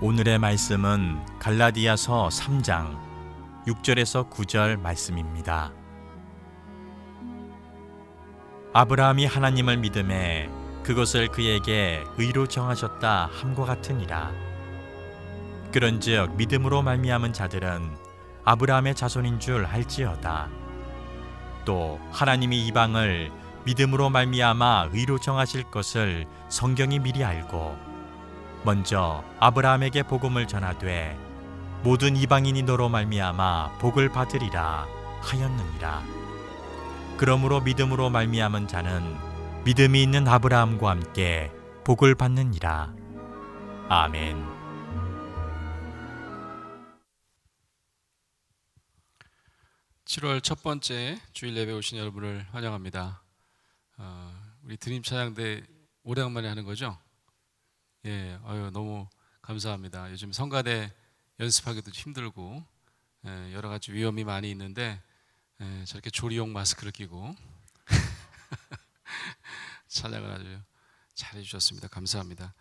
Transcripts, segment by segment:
오늘의 말씀은 갈라디아서 3장 6절에서 9절 말씀입니다. 아브라함이 하나님을 믿음에 그것을 그에게 의로 정하셨다 함과 같으니라. 그런즉 믿음으로 말미암은 자들은 아브라함의 자손인 줄 알지어다. 또 하나님이 이방을 믿음으로 말미암아 의로 정하실 것을 성경이 미리 알고 먼저 아브라함에게 복음을 전하되 모든 이방인이 너로 말미암아 복을 받으리라 하였느니라. 그러므로 믿음으로 말미암은 자는 믿음이 있는 아브라함과 함께 복을 받느니라. 아멘. 7월 첫 번째 주일 예배 오신 여러분을 환영합니다. 우리 드림 찬양대 오래간만에 하는 거죠? 예, 너무 감사합니다. 요즘 성가대 연습하기도 힘들고 여러 가지 위험이 많이 있는데 저렇게 조리용 마스크를 끼고 찬양을 아주 잘 해주셨습니다. 감사합니다.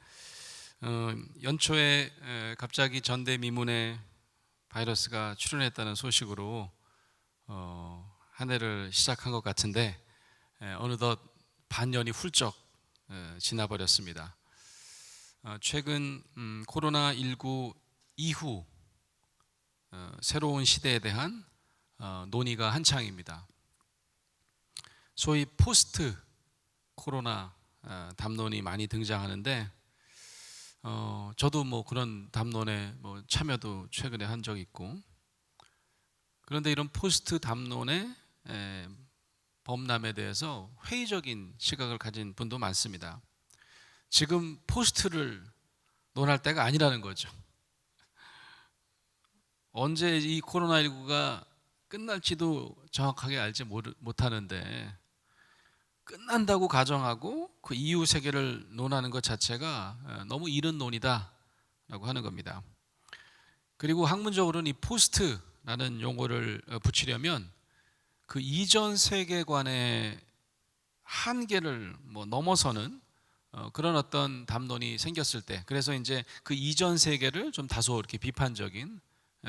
연초에 갑자기 전대미문에 바이러스가 출현했다는 소식으로 한 해를 시작한 것 같은데 어느덧 반년이 훌쩍 지나버렸습니다. 최근 코로나19 이후 새로운 시대에 대한 논의가 한창입니다. 소위 포스트 코로나 담론이 많이 등장하는데 저도 뭐 그런 담론에 참여도 최근에 한 적이 있고, 그런데 이런 포스트 담론의 범람에 대해서 회의적인 시각을 가진 분도 많습니다. 지금 포스트를 논할 때가 아니라는 거죠. 언제 이 코로나19가 끝날지도 정확하게 알지 못하는데 끝난다고 가정하고 그 이후 세계를 논하는 것 자체가 너무 이른 논의다라고 하는 겁니다. 그리고 학문적으로는 이 포스트라는 용어를 붙이려면 그 이전 세계관의 한계를 넘어서는 그런 어떤 담론이 생겼을 때, 그래서 이제 그 이전 세계를 좀 다소 이렇게 비판적인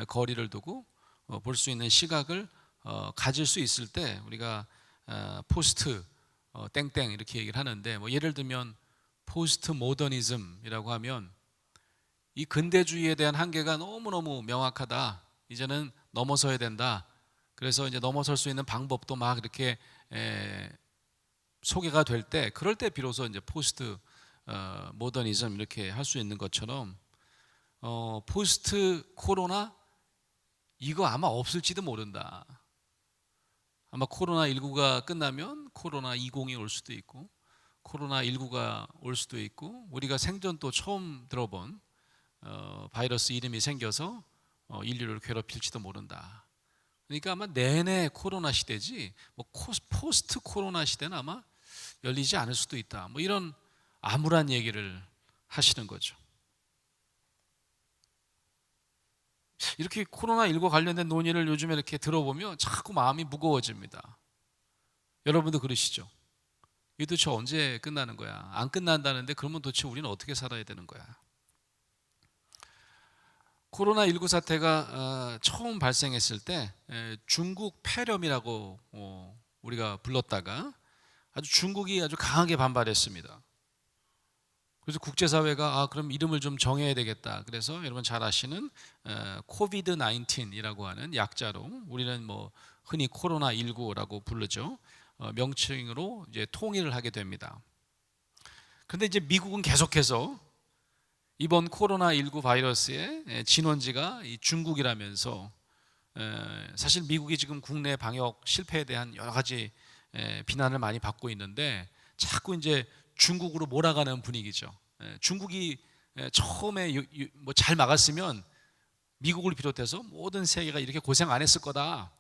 거리를 두고 볼 수 있는 시각을 가질 수 있을 때 우리가 포스트 땡땡 이렇게 얘기를 하는데, 예를 들면 포스트 모더니즘이라고 하면 이 근대주의에 대한 한계가 너무너무 명확하다, 이제는 넘어서야 된다, 그래서 이제 넘어설 수 있는 방법도 막 이렇게 소개가 될 때, 그럴 때 비로소 이제 포스트 모더니즘 이렇게 할 수 있는 것처럼 포스트 코로나 이거 아마 없을지도 모른다. 아마 코로나19가 끝나면 코로나20이 올 수도 있고 코로나19가 올 수도 있고, 우리가 생전 또 처음 들어본 바이러스 이름이 생겨서 인류를 괴롭힐지도 모른다. 그러니까 아마 내내 코로나 시대지 포스트 코로나 시대는 아마 열리지 않을 수도 있다. 이런 암울한 얘기를 하시는 거죠. 이렇게 코로나19 관련된 논의를 요즘에 이렇게 들어보면 자꾸 마음이 무거워집니다. 여러분도 그러시죠? 이게 도대체 언제 끝나는 거야? 안 끝난다는데 그러면 도대체 우리는 어떻게 살아야 되는 거야? 코로나19 사태가 처음 발생했을 때 중국 폐렴이라고 우리가 불렀다가 중국이 아주 강하게 반발했습니다. 그래서 국제사회가 그럼 이름을 좀 정해야 되겠다. 그래서 여러분 잘 아시는 코비드 19이라고 하는 약자로, 우리는 흔히 코로나19라고 부르죠. 명칭으로 이제 통일을 하게 됩니다. 그런데 이제 미국은 계속해서 이번 코로나19 바이러스의 진원지가 이 중국이라면서 사실 미국이 지금 국내 방역 실패에 대한 여러 가지 비난을 많이 받고 있는데 자꾸 이제 중국으로 몰아가는 분위기죠. 중국이 처음에 잘 막았으면 미국을 비롯해서 모든 세계가 이렇게 고생 안 했을 거다.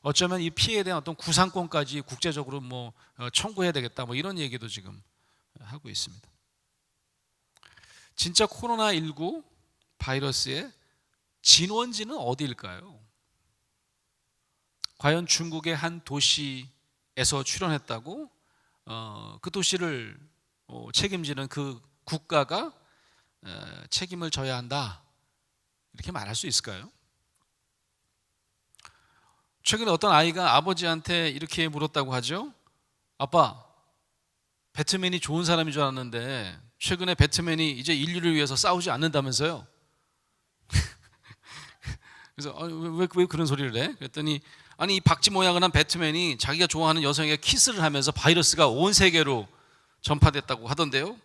어쩌면 이 피해에 대한 어떤 구상권까지 국제적으로 청구해야 되겠다. 이런 얘기도 지금 하고 있습니다. 진짜 코로나19 바이러스의 진원지는 어디일까요? 과연 중국의 한 도시에서 출현했다고 그 도시를 책임지는 그 국가가 책임을 져야 한다, 이렇게 말할 수 있을까요? 최근에 어떤 아이가 아버지한테 이렇게 물었다고 하죠. 아빠, 배트맨이 좋은 사람인 줄 알았는데 최근에 배트맨이 이제 인류를 위해서 싸우지 않는다면서요? 그래서 왜 그런 소리를 해? 그랬더니 아니, 이 박쥐 모양을 한 배트맨이 자기가 좋아하는 여성에게 키스를 하면서 바이러스가 온 세계로 전파됐다고 하던데요.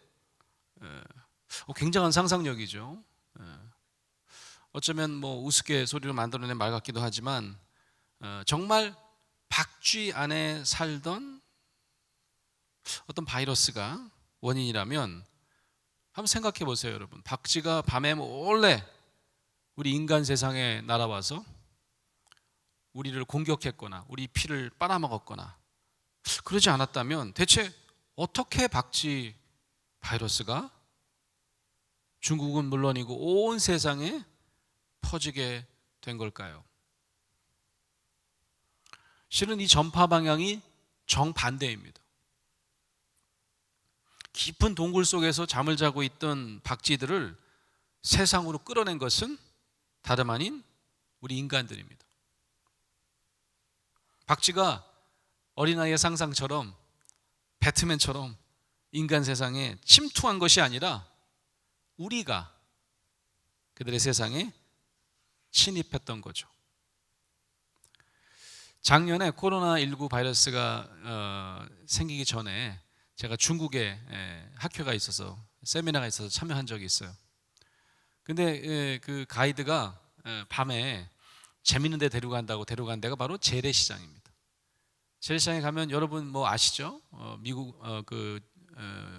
굉장한 상상력이죠. 어쩌면 뭐 우습게 소리로 만들어낸 말 같기도 하지만 정말 박쥐 안에 살던 어떤 바이러스가 원인이라면 한번 생각해 보세요, 여러분. 박쥐가 밤에 몰래 우리 인간 세상에 날아와서 우리를 공격했거나 우리 피를 빨아먹었거나 그러지 않았다면 대체 어떻게 박쥐 바이러스가 중국은 물론이고 온 세상에 퍼지게 된 걸까요? 실은 이 전파 방향이 정반대입니다. 깊은 동굴 속에서 잠을 자고 있던 박쥐들을 세상으로 끌어낸 것은 다름 아닌 우리 인간들입니다. 박쥐가 어린아이의 상상처럼 배트맨처럼 인간 세상에 침투한 것이 아니라 우리가 그들의 세상에 침입했던 거죠. 작년에 코로나19 바이러스가 생기기 전에 제가 중국에 학회가 있어서 세미나가 있어서 참여한 적이 있어요. 근데 그 가이드가 밤에 재밌는 데 데려간다고 데려간 데가 바로 재래시장입니다. 재래시장에 가면 여러분 뭐 아시죠? 미국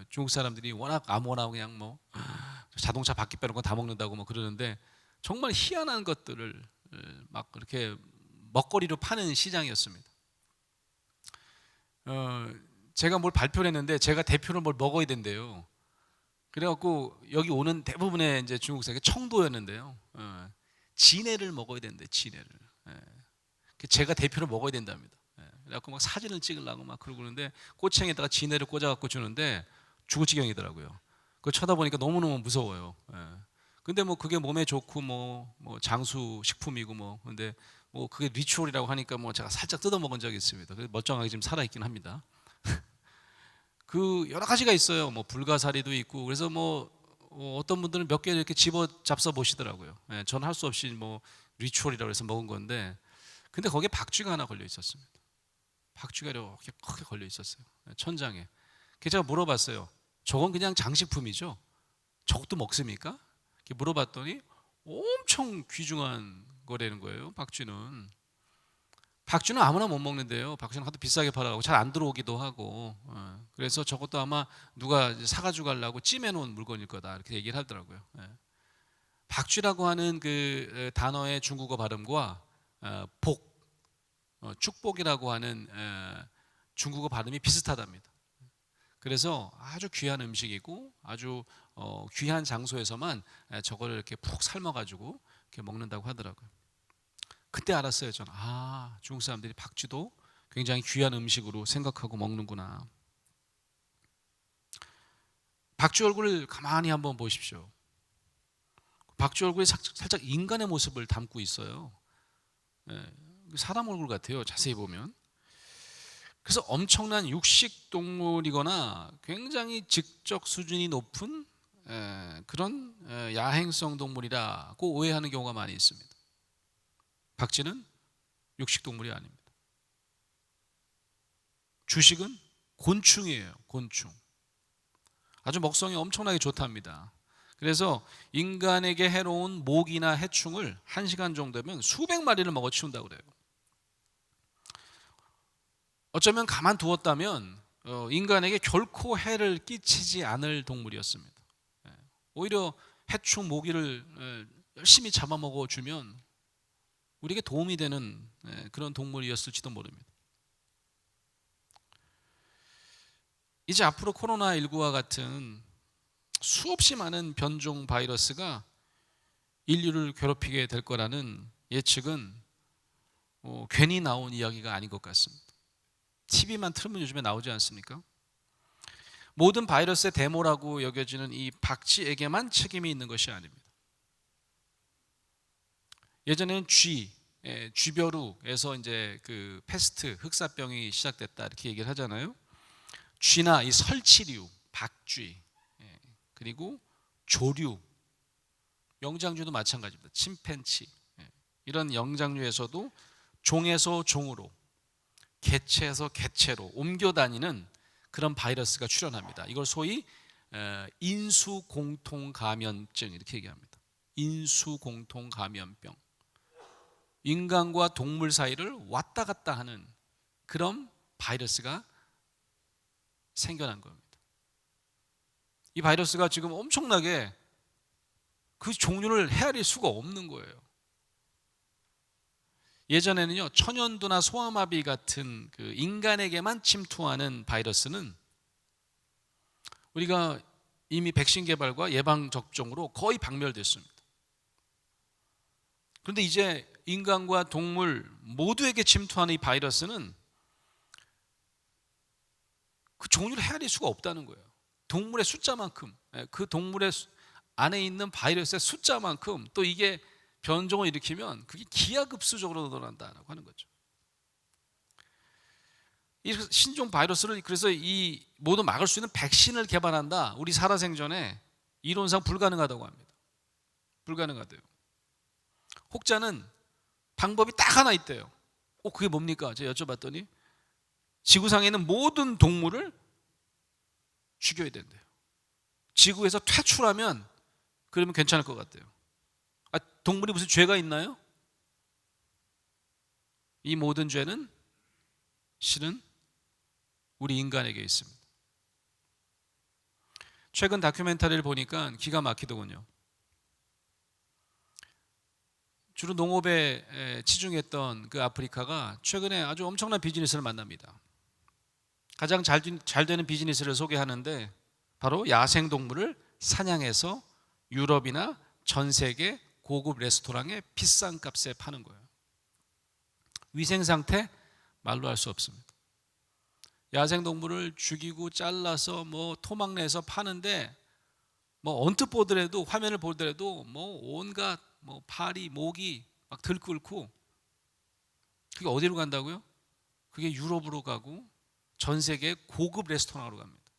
중국 사람들이 워낙 아무거나 그냥 뭐 자동차 바퀴 빼는 거 다 먹는다고 뭐 그러는데 정말 희한한 것들을 막 그렇게 먹거리로 파는 시장이었습니다. 제가 뭘 발표를 했는데 제가 대표로 뭘 먹어야 된대요. 그래갖고 여기 오는 대부분의 이제 중국 사람이 청도였는데요. 진해를 먹어야 된대, 진해를. 제가 대표로 먹어야 된답니다. 그래갖고 막 사진을 찍으려고 막 그러고 그러는데 꼬챙이에다가 진해를 꽂아갖고 주는데 죽을 지경이더라고요. 그거 쳐다보니까 너무너무 무서워요. 근데 뭐 그게 몸에 좋고 뭐 장수 식품이고 뭐 근데 뭐 그게 리추얼이라고 하니까 뭐 제가 살짝 뜯어 먹은 적이 있습니다. 멀쩡하게 지금 살아 있긴 합니다. 그 여러 가지가 있어요. 뭐 불가사리도 있고 그래서 뭐 어떤 분들은 몇 개 이렇게 집어 잡숴 보시더라고요. 저는 할 수 없이 뭐 리추얼이라고 해서 먹은 건데 근데 거기에 박쥐가 하나 걸려 있었습니다. 박쥐가 이렇게 크게 걸려 있었어요. 천장에. 그래서 제가 물어봤어요. 저건 그냥 장식품이죠? 저것도 먹습니까? 이렇게 물어봤더니 엄청 귀중한 거라는 거예요. 박쥐는 아무나 못 먹는데요. 박쥐는 하도 비싸게 팔아가고 잘 안 들어오기도 하고 그래서 저것도 아마 누가 사가지고 가려고 찜해놓은 물건일 거다 이렇게 얘기를 하더라고요. 박쥐라고 하는 그 단어의 중국어 발음과 축복이라고 하는 중국어 발음이 비슷하답니다. 그래서 아주 귀한 음식이고 아주 귀한 장소에서만 저거를 이렇게 푹 삶아가지고 이렇게 먹는다고 하더라고요. 그때 알았어요. 저는 중국 사람들이 박쥐도 굉장히 귀한 음식으로 생각하고 먹는구나. 박쥐 얼굴을 가만히 한번 보십시오. 박쥐 얼굴이 살짝 인간의 모습을 담고 있어요. 사람 얼굴 같아요. 자세히 보면. 그래서 엄청난 육식 동물이거나 굉장히 직접 수준이 높은 그런 야행성 동물이라고 오해하는 경우가 많이 있습니다. 박쥐는 육식 동물이 아닙니다. 주식은 곤충이에요. 곤충. 아주 먹성이 엄청나게 좋답니다. 그래서 인간에게 해로운 모기나 해충을 1시간 정도면 수백 마리를 먹어 치운다고 그래요. 어쩌면 가만두었다면 인간에게 결코 해를 끼치지 않을 동물이었습니다. 오히려 해충, 모기를 열심히 잡아먹어 주면 우리에게 도움이 되는 그런 동물이었을지도 모릅니다. 이제 앞으로 코로나19와 같은 수없이 많은 변종 바이러스가 인류를 괴롭히게 될 거라는 예측은 괜히 나온 이야기가 아닌 것 같습니다. TV만 틀면 요즘에 나오지 않습니까? 모든 바이러스의 대모라고 여겨지는 이 박쥐에게만 책임이 있는 것이 아닙니다. 예전에는 쥐벼루에서 이제 그 패스트 흑사병이 시작됐다 이렇게 얘기를 하잖아요. 쥐나 이 설치류, 박쥐, 그리고 조류, 영장류도 마찬가지입니다. 침팬치, 이런 영장류에서도 종에서 종으로, 개체에서 개체로 옮겨 다니는 그런 바이러스가 출현합니다. 이걸 소위 인수공통감염증 이렇게 얘기합니다. 인수공통감염병. 인간과 동물 사이를 왔다 갔다 하는 그런 바이러스가 생겨난 겁니다. 이 바이러스가 지금 엄청나게 그 종류를 헤아릴 수가 없는 거예요. 예전에는요, 천연두나 소아마비 같은 그 인간에게만 침투하는 바이러스는 우리가 이미 백신 개발과 예방 접종으로 거의 박멸됐습니다. 그런데 이제 인간과 동물 모두에게 침투하는 이 바이러스는 그 종류를 헤아릴 수가 없다는 거예요. 동물의 숫자만큼, 그 동물의 안에 있는 바이러스의 숫자만큼 또 이게 변종을 일으키면 그게 기하급수적으로 늘어난다고 하는 거죠. 이 신종 바이러스를 그래서 이 모두 막을 수 있는 백신을 개발한다. 우리 살아생전에 이론상 불가능하다고 합니다. 불가능하대요. 혹자는 방법이 딱 하나 있대요. 그게 뭡니까? 제가 여쭤봤더니 지구상에 있는 모든 동물을 죽여야 된대요. 지구에서 퇴출하면 그러면 괜찮을 것 같대요. 동물이 무슨 죄가 있나요? 이 모든 죄는 실은 우리 인간에게 있습니다. 최근 다큐멘터리를 보니까 기가 막히더군요. 주로 농업에 치중했던 그 아프리카가 최근에 아주 엄청난 비즈니스를 만납니다. 가장 잘 되는 비즈니스를 소개하는데 바로 야생동물을 사냥해서 유럽이나 전 세계 고급 레스토랑에 비싼 값에 파는 거예요. 위생 상태 말로 할 수 없습니다. 야생동물을 죽이고 잘라서 토막내서 파는데 언뜻 보더라도 화면을 보더라도 온갖 파리, 모기 막 들끓고 그게 어디로 간다고요? 그게 유럽으로 가고 전 세계 고급 레스토랑으로 갑니다.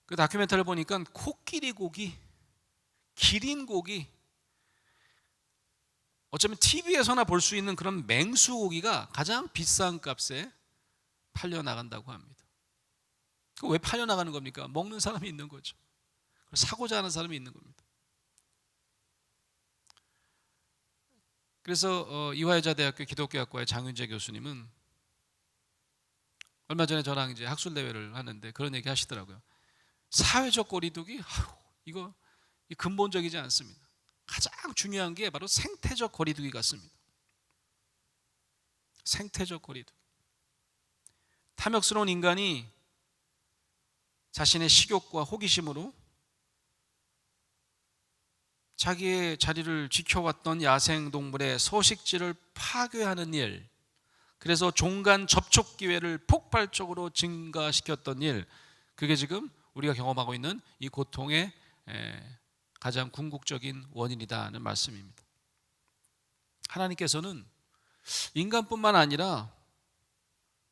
그 다큐멘터리를 보니까 코끼리 고기, 기린 고기, 어쩌면 TV에서나 볼 수 있는 그런 맹수 고기가 가장 비싼 값에 팔려나간다고 합니다. 왜 팔려나가는 겁니까? 먹는 사람이 있는 거죠. 사고자 하는 사람이 있는 겁니다. 그래서 이화여자대학교 기독교학과의 장윤재 교수님은 얼마 전에 저랑 이제 학술 대회를 하는데 그런 얘기 하시더라고요. 사회적 거리두기, 이거 근본적이지 않습니다. 가장 중요한 게 바로 생태적 거리두기 같습니다. 생태적 거리두기. 탐욕스러운 인간이 자신의 식욕과 호기심으로 자기의 자리를 지켜왔던 야생동물의 서식지를 파괴하는 일, 그래서 종간 접촉 기회를 폭발적으로 증가시켰던 일, 그게 지금 우리가 경험하고 있는 이 고통의 가장 궁극적인 원인이다는 말씀입니다. 하나님께서는 인간뿐만 아니라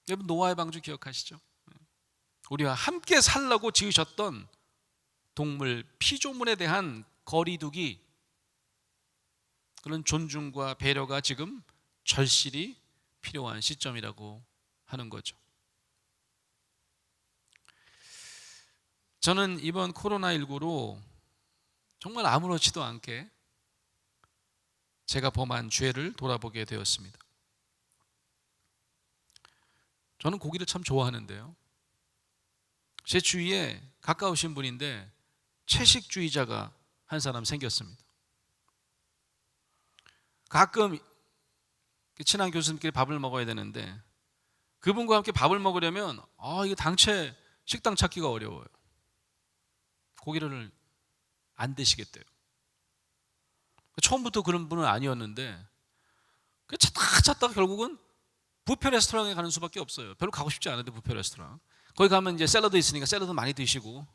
여러분 노아의 방주 기억하시죠? 우리와 함께 살라고 지으셨던 동물, 피조물에 대한 거리두기, 그런 존중과 배려가 지금 절실히 필요한 시점이라고 하는 거죠. 저는 이번 코로나19로 정말 아무렇지도 않게 제가 범한 죄를 돌아보게 되었습니다. 저는 고기를 참 좋아하는데요. 제 주위에 가까우신 분인데 채식주의자가 한 사람 생겼습니다. 가끔 친한 교수님끼리 밥을 먹어야 되는데 그분과 함께 밥을 먹으려면 이거 당최 식당 찾기가 어려워요. 고기를 안 드시겠대요. 처음부터 그런 분은 아니었는데 찾다가 결국은 뷔페 레스토랑에 가는 수밖에 없어요. 별로 가고 싶지 않은데 뷔페 레스토랑. 거기 가면 이제 샐러드 있으니까 샐러드 많이 드시고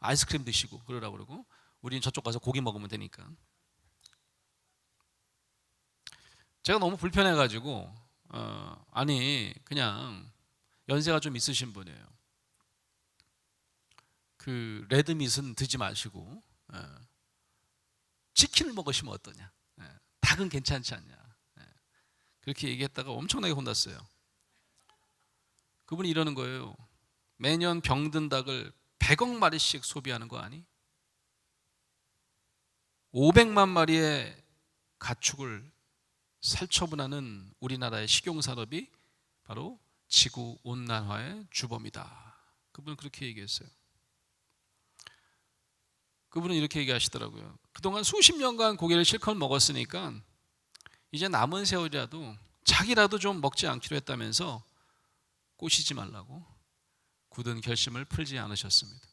아이스크림 드시고 그러라고 그러고, 우리는 저쪽 가서 고기 먹으면 되니까. 제가 너무 불편해가지고 아니 그냥 연세가 좀 있으신 분이에요. 그 레드밋은 드지 마시고 치킨을 먹으시면 어떠냐, 닭은 괜찮지 않냐, 그렇게 얘기했다가 엄청나게 혼났어요. 그분이 이러는 거예요. 매년 병든 닭을 100억 마리씩 소비하는 거 아니? 500만 마리의 가축을 살처분하는 우리나라의 식용산업이 바로 지구온난화의 주범이다. 그분은 그렇게 얘기했어요. 그분은 이렇게 얘기하시더라고요. 그동안 수십 년간 고기를 실컷 먹었으니까 이제 남은 세월이라도 자기라도 좀 먹지 않기로 했다면서 꼬시지 말라고 굳은 결심을 풀지 않으셨습니다.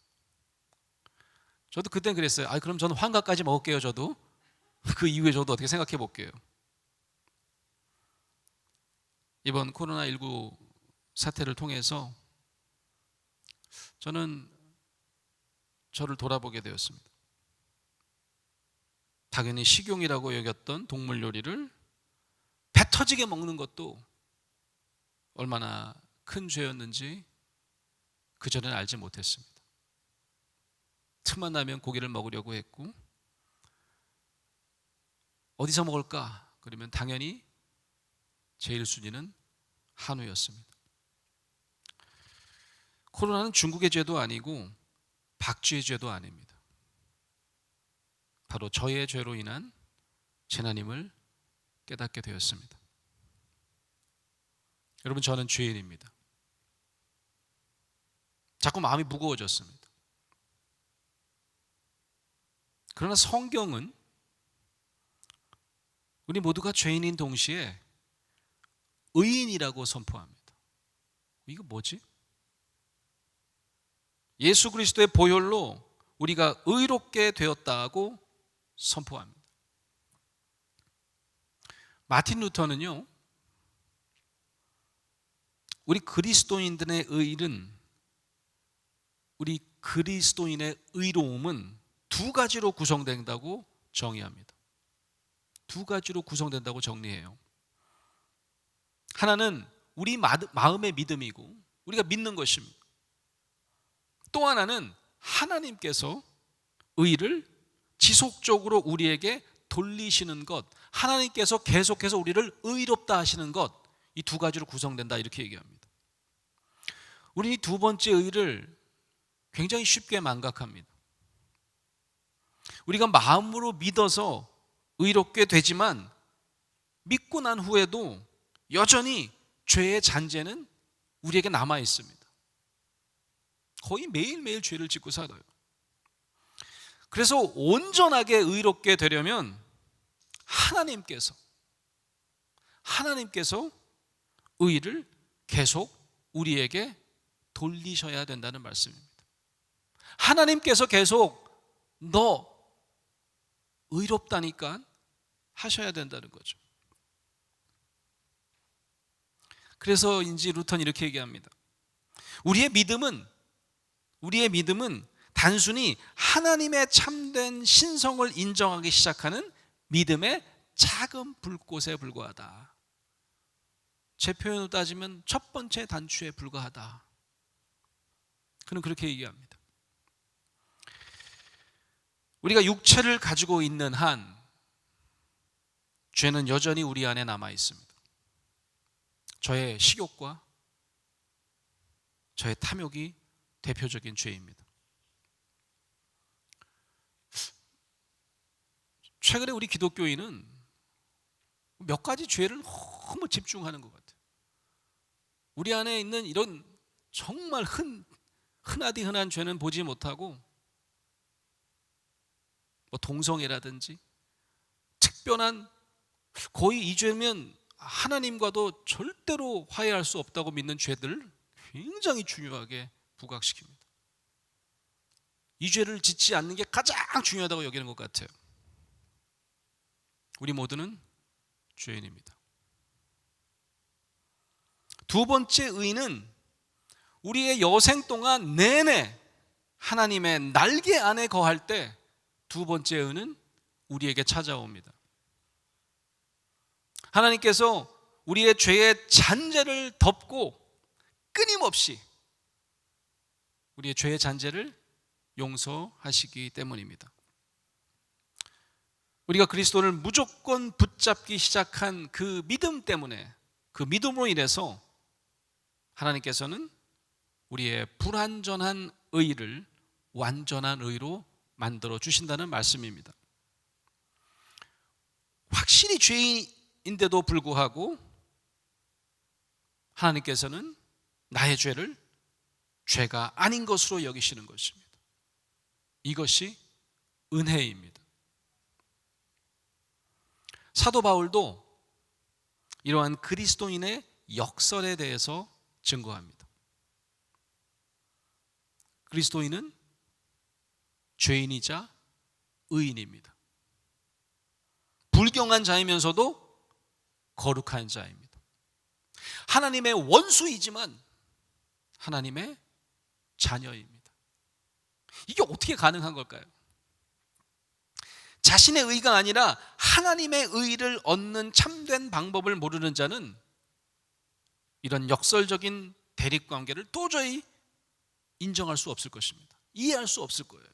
저도 그땐 그랬어요. 그럼 저는 환갑까지 먹을게요. 저도 그 이후에 저도 어떻게 생각해 볼게요. 이번 코로나19 사태를 통해서 저는 저를 돌아보게 되었습니다. 당연히 식용이라고 여겼던 동물 요리를 배 터지게 먹는 것도 얼마나 큰 죄였는지 그전에는 알지 못했습니다. 틈만 나면 고기를 먹으려고 했고, 어디서 먹을까? 그러면 당연히 제일 순위는 한우였습니다. 코로나는 중국의 죄도 아니고 박쥐의 죄도 아닙니다. 바로 저의 죄로 인한 재난임을 깨닫게 되었습니다. 여러분, 저는 죄인입니다. 자꾸 마음이 무거워졌습니다. 그러나 성경은 우리 모두가 죄인인 동시에 의인이라고 선포합니다. 이거 뭐지? 예수 그리스도의 보혈로 우리가 의롭게 되었다고 선포합니다. 마틴 루터는요, 우리 그리스도인들의 의로움은 두 가지로 구성된다고 정의합니다. 두 가지로 구성된다고 정리해요. 하나는 우리 마음의 믿음이고 우리가 믿는 것입니다. 또 하나는 하나님께서 의를 지속적으로 우리에게 돌리시는 것, 하나님께서 계속해서 우리를 의롭다 하시는 것, 이 두 가지로 구성된다, 이렇게 얘기합니다. 우리는 이 두 번째 의를 굉장히 쉽게 망각합니다. 우리가 마음으로 믿어서 의롭게 되지만 믿고 난 후에도 여전히 죄의 잔재는 우리에게 남아 있습니다. 거의 매일매일 죄를 짓고 살아요. 그래서 온전하게 의롭게 되려면 하나님께서 의를 계속 우리에게 돌리셔야 된다는 말씀입니다. 하나님께서 계속 너 의롭다니까 하셔야 된다는 거죠. 그래서인지 루터는 이렇게 얘기합니다. 우리의 믿음은 단순히 하나님의 참된 신성을 인정하기 시작하는 믿음의 작은 불꽃에 불과하다. 제 표현으로 따지면 첫 번째 단추에 불과하다. 그는 그렇게 얘기합니다. 우리가 육체를 가지고 있는 한 죄는 여전히 우리 안에 남아 있습니다. 저의 식욕과 저의 탐욕이 대표적인 죄입니다. 최근에 우리 기독교인은 몇 가지 죄를 너무 집중하는 것 같아요. 우리 안에 있는 이런 정말 흔하디 흔한 죄는 보지 못하고, 뭐 동성애라든지 특별한, 거의 이 죄면 하나님과도 절대로 화해할 수 없다고 믿는 죄들 굉장히 중요하게 부각시킵니다. 이 죄를 짓지 않는 게 가장 중요하다고 여기는 것 같아요. 우리 모두는 죄인입니다. 두 번째 의는 우리의 여생 동안 내내 하나님의 날개 안에 거할 때 두 번째 은은 우리에게 찾아옵니다. 하나님께서 우리의 죄의 잔재를 덮고 끊임없이 우리의 죄의 잔재를 용서하시기 때문입니다. 우리가 그리스도를 무조건 붙잡기 시작한 그 믿음 때문에, 그 믿음으로 인해서 하나님께서는 우리의 불완전한 의를 완전한 의로 만들어 주신다는 말씀입니다. 확실히 죄인인데도 불구하고 하나님께서는 나의 죄를 죄가 아닌 것으로 여기시는 것입니다. 이것이 은혜입니다. 사도 바울도 이러한 그리스도인의 역설에 대해서 증거합니다. 그리스도인은 죄인이자 의인입니다. 불경한 자이면서도 거룩한 자입니다. 하나님의 원수이지만 하나님의 자녀입니다. 이게 어떻게 가능한 걸까요? 자신의 의가 아니라 하나님의 의를 얻는 참된 방법을 모르는 자는 이런 역설적인 대립관계를 도저히 인정할 수 없을 것입니다. 이해할 수 없을 거예요.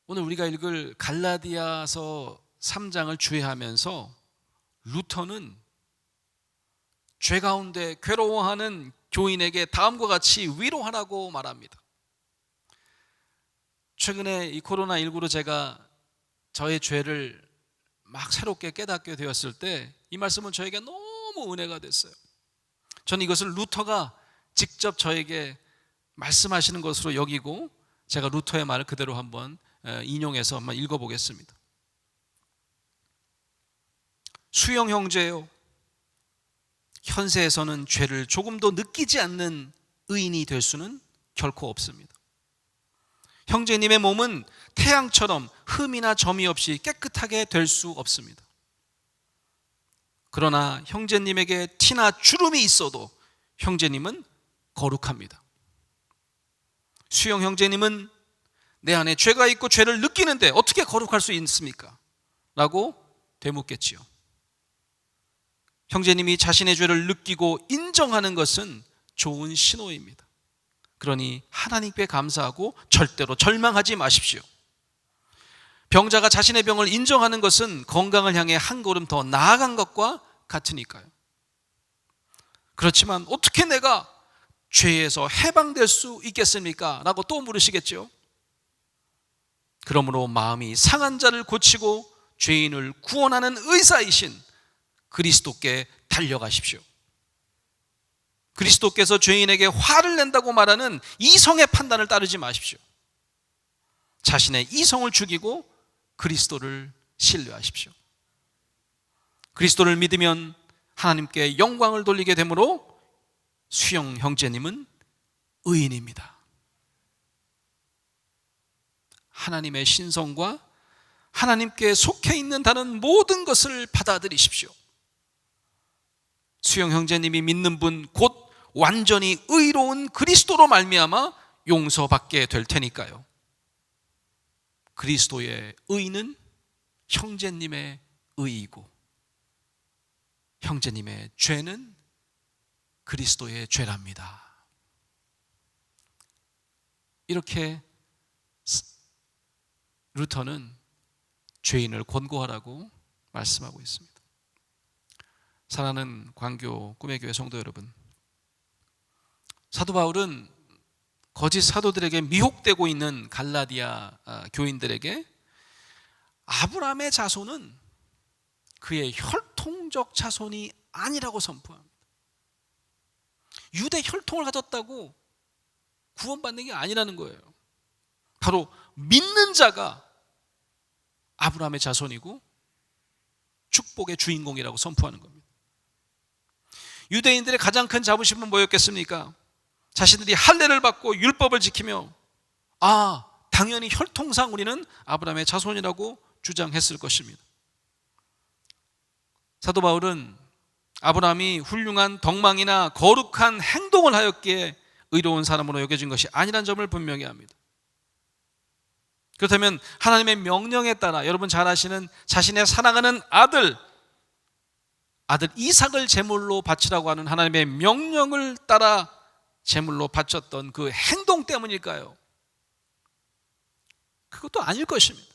오늘 우리가 읽을 갈라디아서 3장을 주의하면서 루터는 죄 가운데 괴로워하는 교인에게 다음과 같이 위로하라고 말합니다. 최근에 이 코로나19로 제가 저의 죄를 막 새롭게 깨닫게 되었을 때 이 말씀은 저에게 너무 은혜가 됐어요. 저는 이것을 루터가 직접 저에게 말씀하시는 것으로 여기고 제가 루터의 말을 그대로 한번 인용해서 한번 읽어보겠습니다. 수영 형제요, 현세에서는 죄를 조금도 느끼지 않는 의인이 될 수는 결코 없습니다. 형제님의 몸은 태양처럼 흠이나 점이 없이 깨끗하게 될 수 없습니다. 그러나 형제님에게 티나 주름이 있어도 형제님은 거룩합니다. 수영 형제님은 내 안에 죄가 있고 죄를 느끼는데 어떻게 거룩할 수 있습니까? 라고 되묻겠지요. 형제님이 자신의 죄를 느끼고 인정하는 것은 좋은 신호입니다. 그러니 하나님께 감사하고 절대로 절망하지 마십시오. 병자가 자신의 병을 인정하는 것은 건강을 향해 한 걸음 더 나아간 것과 같으니까요. 그렇지만 어떻게 내가 죄에서 해방될 수 있겠습니까? 라고 또 물으시겠죠. 그러므로 마음이 상한 자를 고치고 죄인을 구원하는 의사이신 그리스도께 달려가십시오. 그리스도께서 죄인에게 화를 낸다고 말하는 이성의 판단을 따르지 마십시오. 자신의 이성을 죽이고 그리스도를 신뢰하십시오. 그리스도를 믿으면 하나님께 영광을 돌리게 되므로 수영 형제님은 의인입니다. 하나님의 신성과 하나님께 속해 있는 다른 모든 것을 받아들이십시오. 수영 형제님이 믿는 분 곧 완전히 의로운 그리스도로 말미암아 용서받게 될 테니까요. 그리스도의 의는 형제님의 의이고 형제님의 죄는 그리스도의 죄랍니다. 이렇게 루터는 죄인을 권고하라고 말씀하고 있습니다. 사랑하는 광교 꿈의 교회 성도 여러분, 사도 바울은 거짓 사도들에게 미혹되고 있는 갈라디아 교인들에게 아브라함의 자손은 그의 혈통적 자손이 아니라고 선포합니다. 유대 혈통을 가졌다고 구원받는 게 아니라는 거예요. 바로 믿는 자가 아브라함의 자손이고 축복의 주인공이라고 선포하는 겁니다. 유대인들의 가장 큰 자부심은 뭐였겠습니까? 자신들이 할례를 받고 율법을 지키며 당연히 혈통상 우리는 아브라함의 자손이라고 주장했을 것입니다. 사도 바울은 아브라함이 훌륭한 덕망이나 거룩한 행동을 하였기에 의로운 사람으로 여겨진 것이 아니라는 점을 분명히 합니다. 그렇다면 하나님의 명령에 따라 여러분 잘 아시는 자신의 사랑하는 아들 이삭을 제물로 바치라고 하는 하나님의 명령을 따라 제물로 바쳤던 그 행동 때문일까요? 그것도 아닐 것입니다.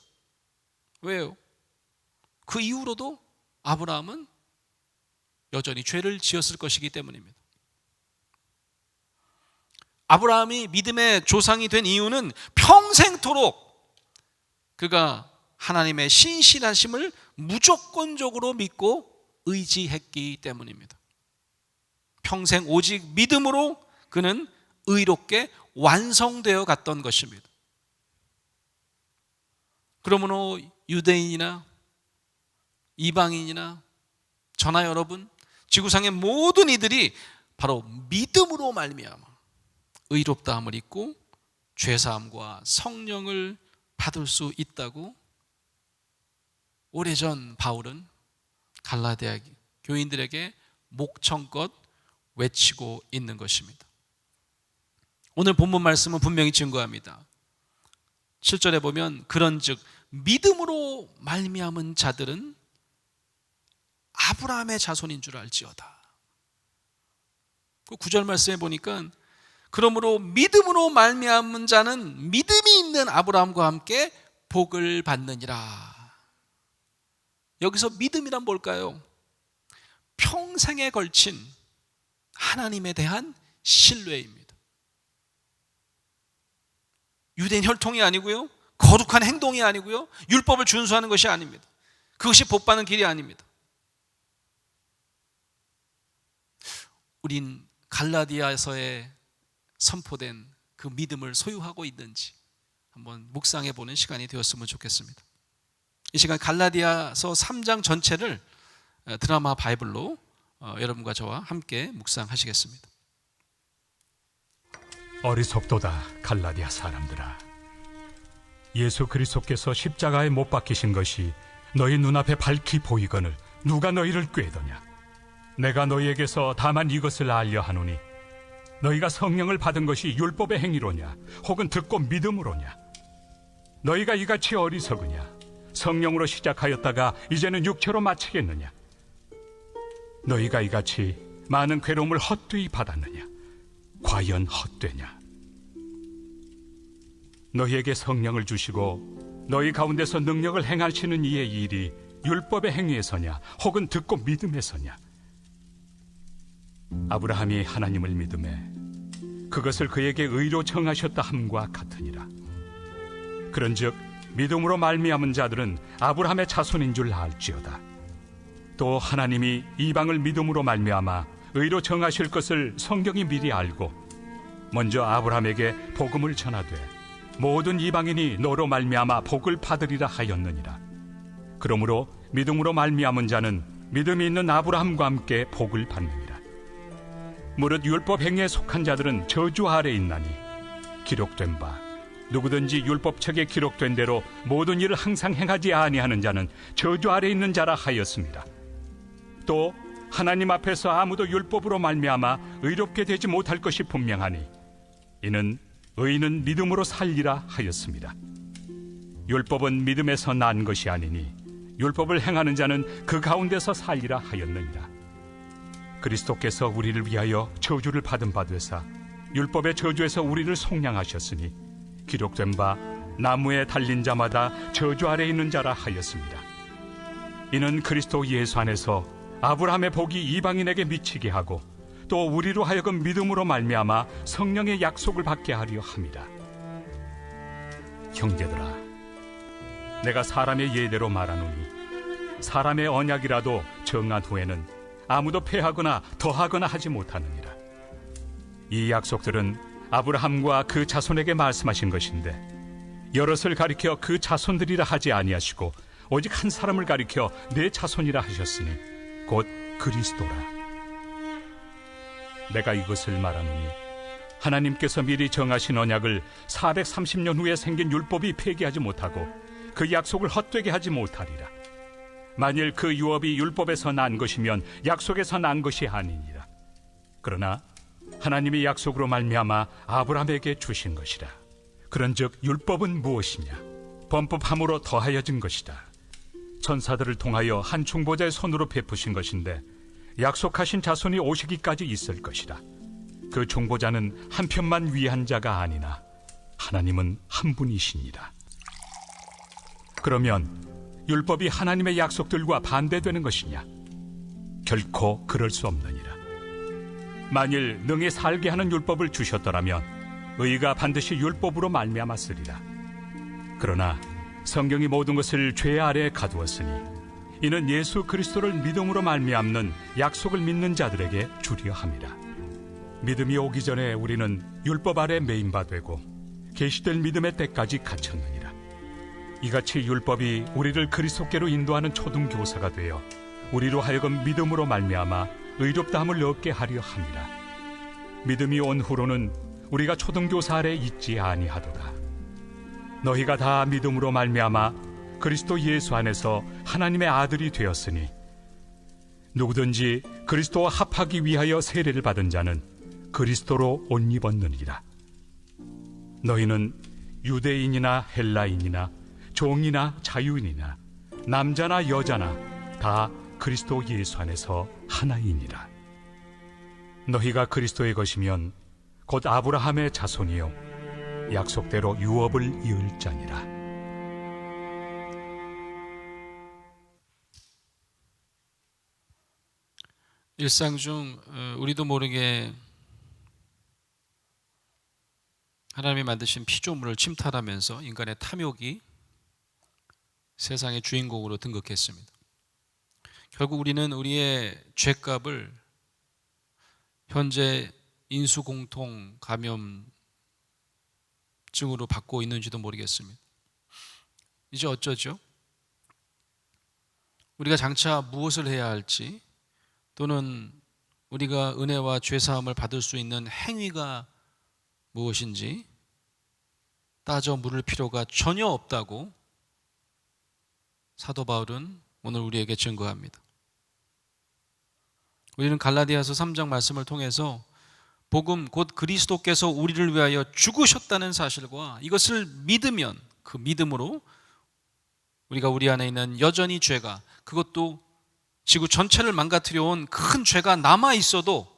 왜요? 그 이후로도 아브라함은 여전히 죄를 지었을 것이기 때문입니다. 아브라함이 믿음의 조상이 된 이유는 평생토록 그가 하나님의 신실하심을 무조건적으로 믿고 의지했기 때문입니다. 평생 오직 믿음으로 그는 의롭게 완성되어 갔던 것입니다. 그러므로 유대인이나 이방인이나 저나 여러분, 지구상의 모든 이들이 바로 믿음으로 말미암아 의롭다함을 입고 죄사함과 성령을 받을 수 있다고 오래전 바울은 갈라디아 교인들에게 목청껏 외치고 있는 것입니다. 오늘 본문 말씀은 분명히 증거합니다. 7절에 보면 그런즉 믿음으로 말미암은 자들은 아브라함의 자손인 줄 알지어다. 그 9절 말씀에 보니까 그러므로 믿음으로 말미암은 자는 믿음이 있는 아브라함과 함께 복을 받느니라. 여기서 믿음이란 뭘까요? 평생에 걸친 하나님에 대한 신뢰입니다. 유대인 혈통이 아니고요, 거룩한 행동이 아니고요, 율법을 준수하는 것이 아닙니다. 그것이 복받는 길이 아닙니다. 우린 갈라디아서에 선포된 그 믿음을 소유하고 있는지 한번 묵상해 보는 시간이 되었으면 좋겠습니다. 이 시간 갈라디아서 3장 전체를 드라마 바이블로 여러분과 저와 함께 묵상하시겠습니다. 어리석도다 갈라디아 사람들아, 예수 그리스도께서 십자가에 못 박히신 것이 너희 눈앞에 밝히 보이거늘 누가 너희를 꾀더냐? 내가 너희에게서 다만 이것을 알려 하노니 너희가 성령을 받은 것이 율법의 행위로냐 혹은 듣고 믿음으로냐? 너희가 이같이 어리석으냐? 성령으로 시작하였다가 이제는 육체로 마치겠느냐? 너희가 이같이 많은 괴로움을 헛되이 받았느냐? 과연 헛되냐? 너희에게 성령을 주시고 너희 가운데서 능력을 행하시는 이의 일이 율법의 행위에서냐 혹은 듣고 믿음에서냐? 아브라함이 하나님을 믿음에 그것을 그에게 의로 정하셨다 함과 같으니라. 그런즉 믿음으로 말미암은 자들은 아브라함의 자손인 줄 알지어다. 또 하나님이 이방을 믿음으로 말미암아 의로 정하실 것을 성경이 미리 알고 먼저 아브라함에게 복음을 전하되 모든 이방인이 너로 말미암아 복을 받으리라 하였느니라. 그러므로 믿음으로 말미암은 자는 믿음이 있는 아브라함과 함께 복을 받느니라. 무릇 율법 행위에 속한 자들은 저주 아래 있나니 기록된 바 누구든지 율법책에 기록된 대로 모든 일을 항상 행하지 아니하는 자는 저주 아래 있는 자라 하였습니다. 또 하나님 앞에서 아무도 율법으로 말미암아 의롭게 되지 못할 것이 분명하니 이는 의인은 믿음으로 살리라 하였습니다. 율법은 믿음에서 난 것이 아니니 율법을 행하는 자는 그 가운데서 살리라 하였느니라. 그리스도께서 우리를 위하여 저주를 받은 바 되사 율법의 저주에서 우리를 속량하셨으니 기록된 바 나무에 달린 자마다 저주 아래 있는 자라 하였습니다. 이는 그리스도 예수 안에서 아브라함의 복이 이방인에게 미치게 하고 또 우리로 하여금 믿음으로 말미암아 성령의 약속을 받게 하려 함이라. 형제들아, 내가 사람의 예대로 말하노니 사람의 언약이라도 정한 후에는 아무도 폐하거나 더하거나 하지 못하느니라. 이 약속들은 아브라함과 그 자손에게 말씀하신 것인데 여럿을 가리켜 그 자손들이라 하지 아니하시고 오직 한 사람을 가리켜 내 자손이라 하셨으니 곧 그리스도라. 내가 이것을 말하노니 하나님께서 미리 정하신 언약을 430년 후에 생긴 율법이 폐기하지 못하고 그 약속을 헛되게 하지 못하리라. 만일 그 유업이 율법에서 난 것이면 약속에서 난 것이 아니니라. 그러나 하나님이 약속으로 말미암아 아브라함에게 주신 것이라. 그런즉 율법은 무엇이냐? 범법함으로 더하여진 것이다. 천사들을 통하여 한 중보자의 손으로 베푸신 것인데 약속하신 자손이 오시기까지 있을 것이라. 그 중보자는 한 편만 위한 자가 아니나 하나님은 한 분이시니라. 그러면 율법이 하나님의 약속들과 반대되는 것이냐? 결코 그럴 수 없느니라. 만일 능히 살게 하는 율법을 주셨더라면 의가 반드시 율법으로 말미암았으리라. 그러나 성경이 모든 것을 죄 아래에 가두었으니 이는 예수 그리스도를 믿음으로 말미암는 약속을 믿는 자들에게 주려 함이라. 믿음이 오기 전에 우리는 율법 아래 매인 바 되고 계시될 믿음의 때까지 갇혔느니라. 이같이 율법이 우리를 그리스도께로 인도하는 초등교사가 되어 우리로 하여금 믿음으로 말미암아 의롭다함을 얻게 하려 함이라. 믿음이 온 후로는 우리가 초등교사 아래 있지 아니하도다. 너희가 다 믿음으로 말미암아 그리스도 예수 안에서 하나님의 아들이 되었으니 누구든지 그리스도와 합하기 위하여 세례를 받은 자는 그리스도로 옷 입었느니라. 너희는 유대인이나 헬라인이나 종이나 자유인이나 남자나 여자나 다 그리스도 예수 안에서 하나이니라. 너희가 그리스도의 것이면 곧 아브라함의 자손이요 약속대로 유업을 이을 자니라. 일상 중 우리도 모르게 하나님이 만드신 피조물을 침탈하면서 인간의 탐욕이 세상의 주인공으로 등극했습니다. 결국 우리는 우리의 죄값을 현재 인수공통 감염증으로 받고 있는지도 모르겠습니다. 이제 어쩌죠? 우리가 장차 무엇을 해야 할지, 또는 우리가 은혜와 죄사함을 받을 수 있는 행위가 무엇인지 따져 물을 필요가 전혀 없다고 사도 바울은 오늘 우리에게 증거합니다. 우리는 갈라디아서 3장 말씀을 통해서 복음 곧 그리스도께서 우리를 위하여 죽으셨다는 사실과 이것을 믿으면 그 믿음으로 우리가 우리 안에 있는 여전히 죄가, 그것도 지구 전체를 망가뜨려 온 큰 죄가 남아 있어도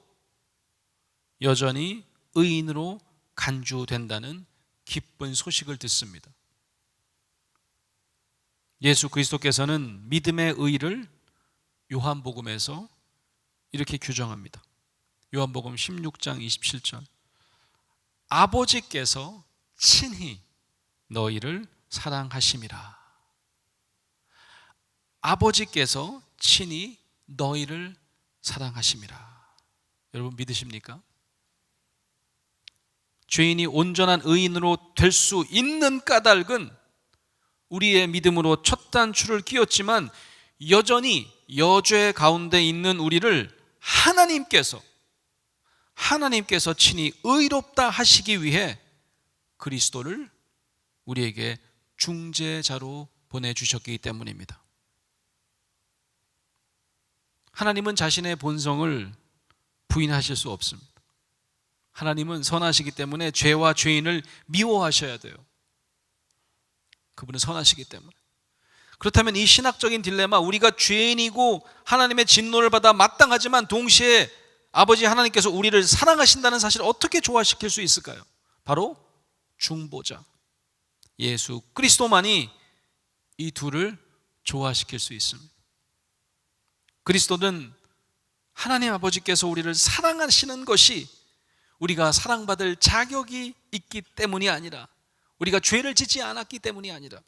여전히 의인으로 간주된다는 기쁜 소식을 듣습니다. 예수 그리스도께서는 믿음의 의를 요한복음에서 이렇게 규정합니다. 요한복음 16장 27절. 아버지께서 친히 너희를 사랑하심이라. 아버지께서 친히 너희를 사랑하심이라. 여러분 믿으십니까? 죄인이 온전한 의인으로 될 수 있는 까닭은 우리의 믿음으로 첫 단추를 끼웠지만 여전히 여죄 가운데 있는 우리를 하나님께서 친히 의롭다 하시기 위해 그리스도를 우리에게 중재자로 보내주셨기 때문입니다. 하나님은 자신의 본성을 부인하실 수 없습니다. 하나님은 선하시기 때문에 죄와 죄인을 미워하셔야 돼요. 그분은 선하시기 때문에. 그렇다면 이 신학적인 딜레마, 우리가 죄인이고 하나님의 진노를 받아 마땅하지만 동시에 아버지 하나님께서 우리를 사랑하신다는 사실을 어떻게 조화시킬 수 있을까요? 바로 중보자 예수 그리스도만이 이 둘을 조화시킬 수 있습니다. 그리스도는 하나님 아버지께서 우리를 사랑하시는 것이 우리가 사랑받을 자격이 있기 때문이 아니라, 우리가 죄를 짓지 않았기 때문이 아니라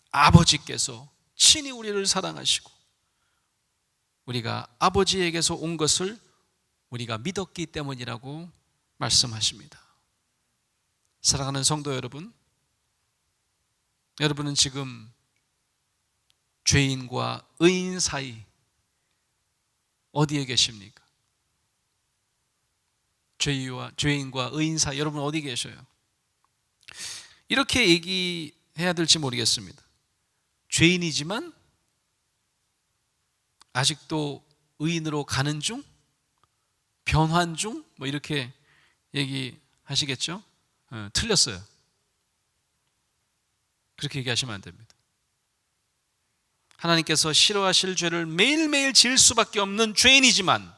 아버지께서 친히 우리를 사랑하시고 우리가 아버지에게서 온 것을 우리가 믿었기 때문이라고 말씀하십니다. 사랑하는 성도 여러분, 여러분은 지금 죄인과 의인 사이 어디에 계십니까? 죄인과 의인 사이 여러분 어디 계셔요? 이렇게 얘기해야 될지 모르겠습니다. 죄인이지만 아직도 의인으로 가는 중? 변환 중? 뭐 이렇게 얘기하시겠죠? 틀렸어요. 그렇게 얘기하시면 안 됩니다. 하나님께서 싫어하실 죄를 매일매일 지을 수밖에 없는 죄인이지만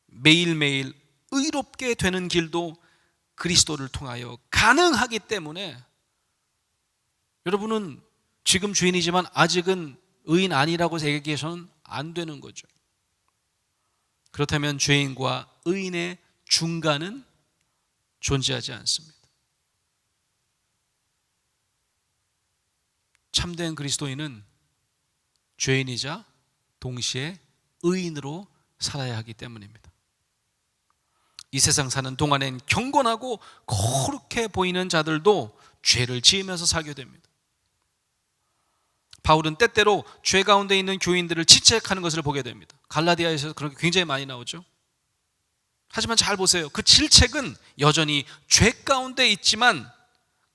매일매일 의롭게 되는 길도 그리스도를 통하여 가능하기 때문에 여러분은 지금 죄인이지만 아직은 의인 아니라고 얘기해서는 안 되는 거죠. 그렇다면 죄인과 의인의 중간은 존재하지 않습니다. 참된 그리스도인은 죄인이자 동시에 의인으로 살아야 하기 때문입니다. 이 세상 사는 동안엔 경건하고 거룩해 보이는 자들도 죄를 지으면서 살게 됩니다. 바울은 때때로 죄 가운데 있는 교인들을 질책하는 것을 보게 됩니다. 갈라디아에서 그런 게 굉장히 많이 나오죠. 하지만 잘 보세요. 그 질책은 여전히 죄 가운데 있지만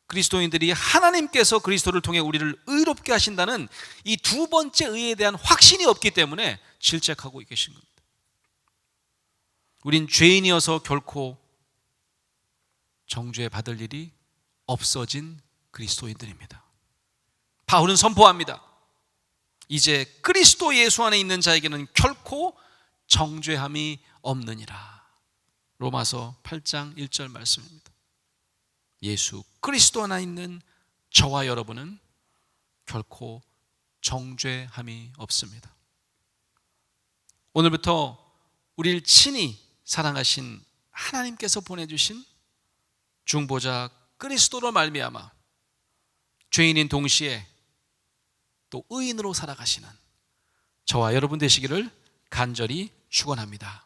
그리스도인들이 하나님께서 그리스도를 통해 우리를 의롭게 하신다는 이 두 번째 의에 대한 확신이 없기 때문에 질책하고 계신 겁니다. 우린 죄인이어서 결코 정죄 받을 일이 없어진 그리스도인들입니다. 바울은 선포합니다. 이제 그리스도 예수 안에 있는 자에게는 결코 정죄함이 없느니라. 로마서 8장 1절 말씀입니다. 예수 그리스도 안에 있는 저와 여러분은 결코 정죄함이 없습니다. 오늘부터 우리를 친히 사랑하신 하나님께서 보내주신 중보자 그리스도로 말미암아 죄인인 동시에 또 의인으로 살아가시는 저와 여러분 되시기를 간절히 축원합니다.